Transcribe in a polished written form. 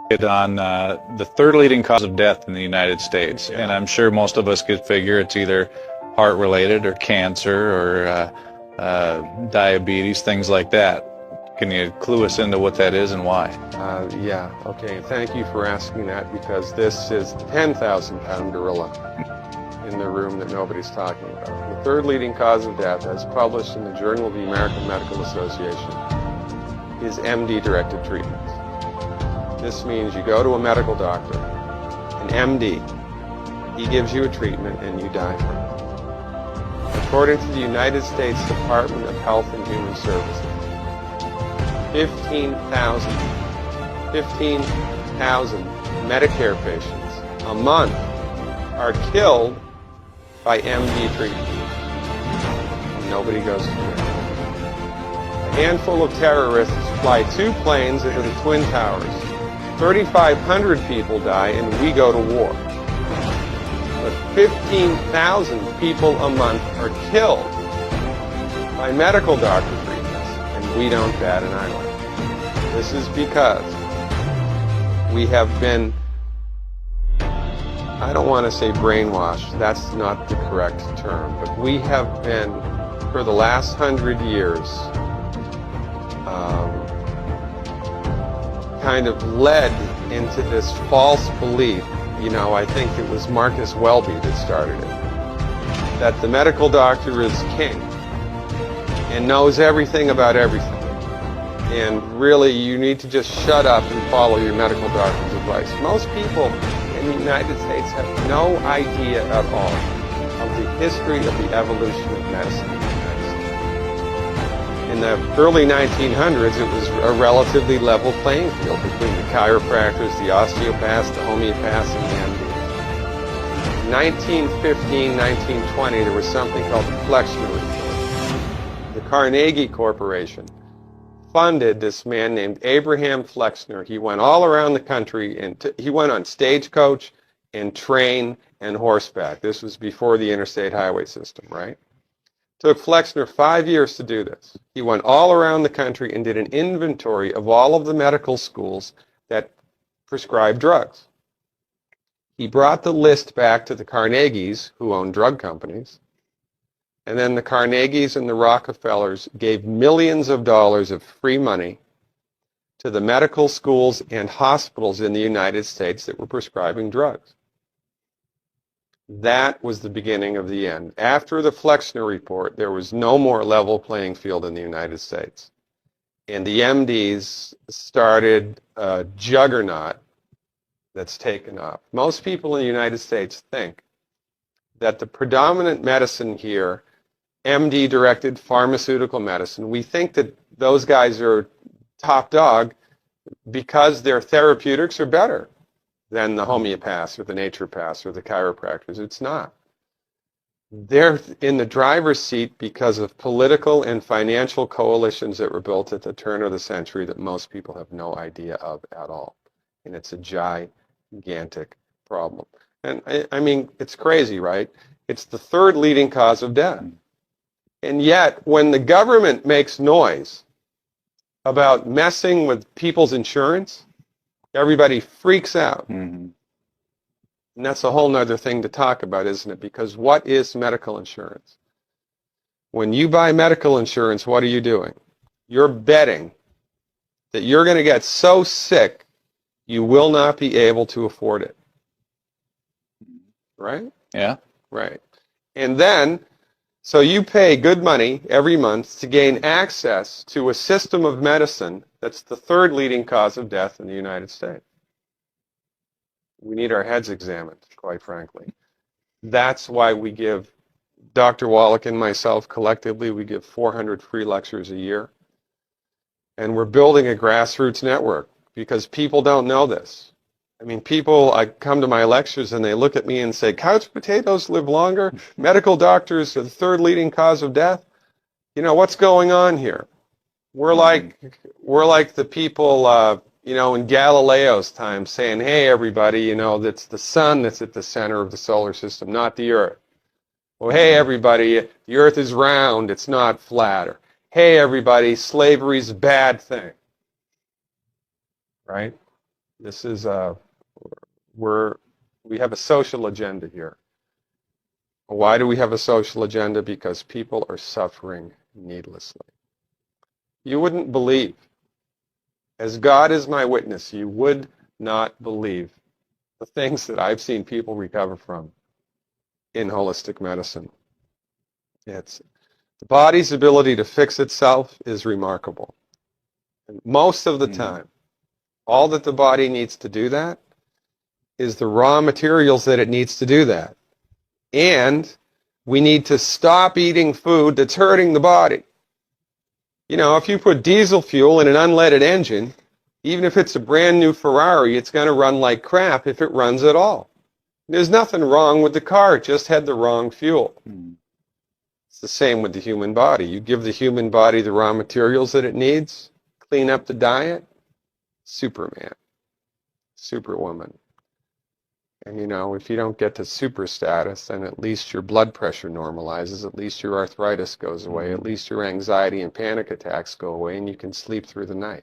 On the third leading cause of death in the United States, and I'm sure most of us could figure it's either heart-related or cancer or diabetes, things like that. Can you clue us into what that is and why? Yeah, okay. Thank you for asking that, because this is the 10,000-pound gorilla in the room that nobody's talking about. The third leading cause of death, as published in the Journal of the American Medical Association, is MD-directed treatments. This means you go to a medical doctor, an MD, he gives you a treatment and you die from it. According to the United States Department of Health and Human Services, 15,000 Medicare patients a month are killed by MD treatment. Nobody goes to jail. A handful of terrorists fly 2 planes into the Twin Towers. 3,500 people die and we go to war. But 15,000 people a month are killed by medical doctor treatments, and we don't bat an eyelid. This is because we have been, I don't want to say brainwashed, that's not the correct term, but we have been, for the last 100 years, kind of led into this false belief, I think it was Marcus Welby that started it, that the medical doctor is king and knows everything about everything. And really, you need to just shut up and follow your medical doctor's advice. Most people in the United States have no idea at all of the history of the evolution of medicine. In the early 1900s, it was a relatively level playing field between the chiropractors, the osteopaths, the homeopaths, and the MDs. In 1915, 1920, there was something called the Flexner Report. The Carnegie Corporation funded this man named Abraham Flexner. He went all around the country, and he went on stagecoach and train and horseback. This was before the interstate highway system, right? Took Flexner 5 years to do this. He went all around the country and did an inventory of all of the medical schools that prescribed drugs. He brought the list back to the Carnegies, who own drug companies, and then the Carnegies and the Rockefellers gave millions of dollars of free money to the medical schools and hospitals in the United States that were prescribing drugs. That was the beginning of the end. After the Flexner Report, there was no more level playing field in the United States. And the MDs started a juggernaut that's taken off. Most people in the United States think that the predominant medicine here, MD-directed pharmaceutical medicine, we think that those guys are top dog because their therapeutics are better than the homeopaths or the naturopaths or the chiropractors. It's not. They're in the driver's seat because of political and financial coalitions that were built at the turn of the century that most people have no idea of at all. And it's a gigantic problem. And I mean, it's crazy, right? It's the third leading cause of death. And yet, when the government makes noise about messing with people's insurance, everybody freaks out. Mm-hmm. And that's a whole nother thing to talk about, isn't it? Because what is medical insurance? When you buy medical insurance, what are you doing? You're betting that you're going to get so sick you will not be able to afford it. Right? Yeah. Right. And then, so you pay good money every month to gain access to a system of medicine that's the third leading cause of death in the United States. We need our heads examined, quite frankly. That's why we give, Dr. Wallach and myself collectively, we give 400 free lectures a year. And we're building a grassroots network because people don't know this. I mean, I come to my lectures and they look at me and say, couch potatoes live longer? Medical doctors are the third leading cause of death? What's going on here? We're like the people, in Galileo's time saying, hey, everybody, that's the sun that's at the center of the solar system, not the Earth. Well, hey, everybody, the Earth is round, it's not flat. Or, hey, everybody, slavery's a bad thing. Right? This is we have a social agenda here. Why do we have a social agenda? Because people are suffering needlessly. You wouldn't believe, as God is my witness, you would not believe the things that I've seen people recover from in holistic medicine. It's the body's ability to fix itself is remarkable. And most of the time, all that the body needs to do that is the raw materials that it needs to do that. And we need to stop eating food that's hurting the body. You know, if you put diesel fuel in an unleaded engine, even if it's a brand new Ferrari, it's going to run like crap if it runs at all. There's nothing wrong with the car, it just had the wrong fuel. It's the same with the human body. You give the human body the raw materials that it needs, clean up the diet, Superman, Superwoman. And you know, if you don't get to super status, then at least your blood pressure normalizes, at least your arthritis goes away, at least your anxiety and panic attacks go away, and you can sleep through the night.